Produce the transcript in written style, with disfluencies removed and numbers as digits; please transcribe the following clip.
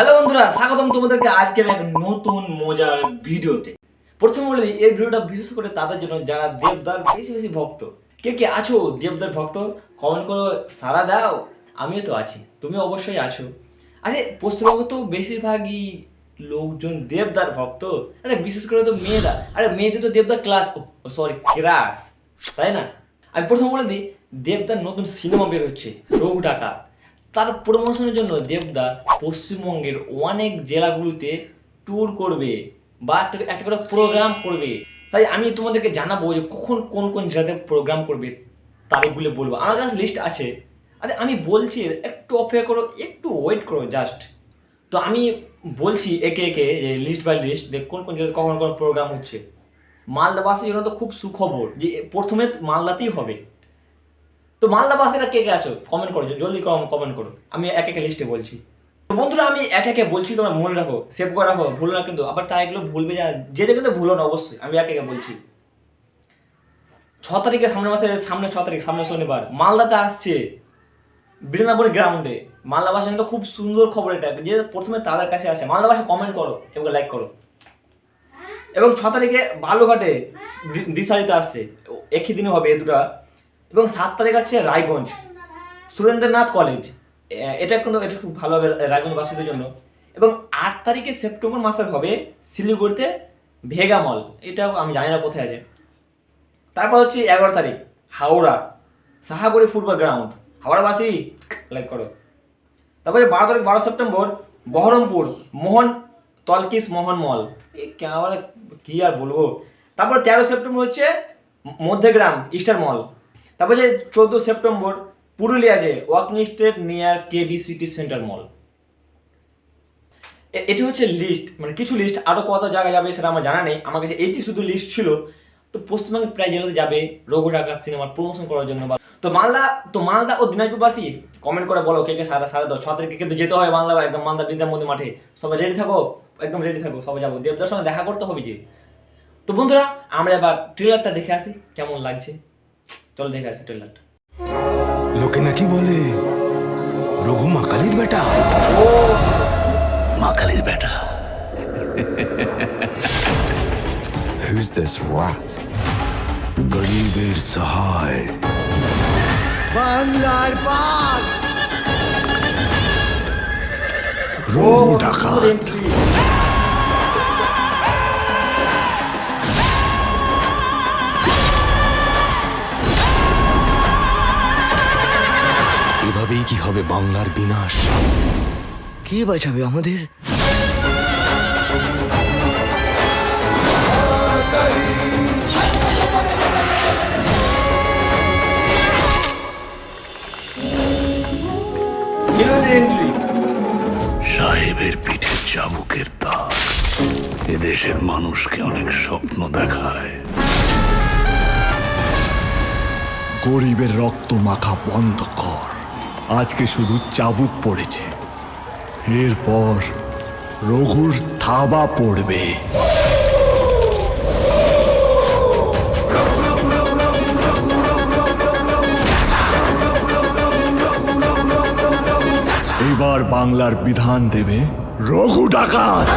Hello বন্ধুরা, স্বাগতম তোমাদেরকে আজকের এক নতুন মজার ভিডিওতে। প্রথমে বলে দিই, এই ভিডিওটা বিশেষ করে তাদের জন্য যারা দেবদার বেশি বেশি ভক্ত। কে কে আছো দেবদার ভক্ত? কমেন্ট করো, সাড়া দাও। আমিও তো আছি, তুমি অবশ্যই আছো। আরে পশ্চিমবঙ্গে তো বেশিরভাগই লোকজন দেবদার ভক্ত। আরে বিশেষ করে তো মেয়েরা, আরে মেয়েদের তো দেবদার ক্লাস, সরি ক্রাশ, তাই না? আমি প্রথমে বলে দিই, দেবদার নতুন সিনেমা বের হচ্ছে, রঘু ডাকাত। তার প্রমোশনের জন্য দেবদার পশ্চিমবঙ্গের অনেক জেলাগুলিতে ট্যুর করবে বা একটা করে প্রোগ্রাম করবে। তাই আমি তোমাদেরকে জানাবো যে কখন কোন কোন জেলাতে প্রোগ্রাম করবে, তারিখগুলো বলবো। আমার কাছে লিস্ট আছে। আরে আমি বলছি, একটু অপেক্ষা করো, একটু ওয়েট করো জাস্ট। তো আমি বলছি একে একে লিস্ট বাই লিস্ট, দেখ কোন কোন জেলাতে কখন কোন প্রোগ্রাম হচ্ছে। মালদাবাসীর জন্য তো খুব সুখবর যে প্রথমে মালদাতেই হবে। তো মালদাবাসীরা কে কে আছো কমেন্ট করো, জলদি কমেন্ট করো। আমি এক এক লিস্টে বলছি। তো বন্ধুরা আমি এক একে বলছি, তোমরা মনে রাখো, সেভ করে রাখো, ভুলো না কিন্তু। আবার তারা এগুলো ভুলবে যা, যেতে কিন্তু ভুলো না অবশ্যই। আমি এক একে বলছি। 6 তারিখে, সামনের মাসে, সামনে 6 তারিখ, সামনে শনিবার মালদাতে আসছে বীরনাপুর গ্রাউন্ডে। মালদাবাসী কিন্তু খুব সুন্দর খবর এটা, যে প্রথমে তাদের কাছে আসে। মালদাবাসী কমেন্ট করো এবং লাইক করো। এবং 6 তারিখে বালুঘাটে দিশারিতে আসছে, একই দিনে হবে এ দুটা। এবং 7 তারিখ হচ্ছে রায়গঞ্জ সুরেন্দ্রনাথ কলেজ। এটা কিন্তু এটা খুব ভালো হবে রায়গঞ্জবাসীদের জন্য। এবং 8 তারিখে সেপ্টেম্বর মাসের হবে শিলিগুড়িতে ভেগা মল। এটাও আমি জানি না কোথায় আছে। তারপর হচ্ছে 11 তারিখ হাওড়া সাহাগুড়ি ফুটবল গ্রাউন্ড। হাওড়াবাসী লাইক করো। তারপরে 12 তারিখ 12 সেপ্টেম্বর বহরমপুর মোহন তলকিস মোহন মল। এই ক্যামেরা কি আর বলবো। তারপর 13 সেপ্টেম্বর হচ্ছে মধ্যগ্রাম ইস্টার মল। তারপর যে 14 সেপ্টেম্বর পুরুলিয়া যে ওয়াকিং স্ট্রিট নিয়ার কেবি সিটি সেন্টার মল। এটি হচ্ছে লিস্ট, মানে কিছু লিস্ট। আরও কত জায়গায় যাবে সেটা আমার জানা নেই, আমার কাছে এইটি শুধু লিস্ট ছিল। তো পশ্চিমবঙ্গের প্রায় জেলাতে যাবে রঘু ডাকাত সিনেমার প্রমোশন করার জন্য। তো মালদা ও দিনাজপুরবাসী কমেন্ট করে বলো কে কে সাড়ে 6 তারিখে কিন্তু যেতে হয় মালদা, একদম মালদা বিদ্যামন্দির মাঠে। সবাই রেডি থাকো, একদম রেডি থাকো, সবাই যাবো, দেবদার সঙ্গে দেখা করতে হবে যে। তো বন্ধুরা আমরা এবার ট্রেলারটা দেখে আসি কেমন লাগছে। চলো দেখে আসি ট্রেলারটা। লোকে নাকি বলে রঘু মা কালীর বেটা। মা কালীর বেটা। Who's this rat? গরিবের সহায়, বাংলার বাঘ, রঘু ডাকাত। এভাবেই কি হবে বাংলার বিনাশ? কে বাঁচাবে আমাদের? সাহেবের পিঠে চাবুকের দাগ এদেশের মানুষকে অনেক স্বপ্ন দেখায়। গরিবের রক্ত মাখা বন্ধ কর। আজকে শুধু চাবুক পড়েছে, এরপর রঘুর থাবা পড়বে। এবার বাংলার বিধান দেবে রঘু ডাকাত।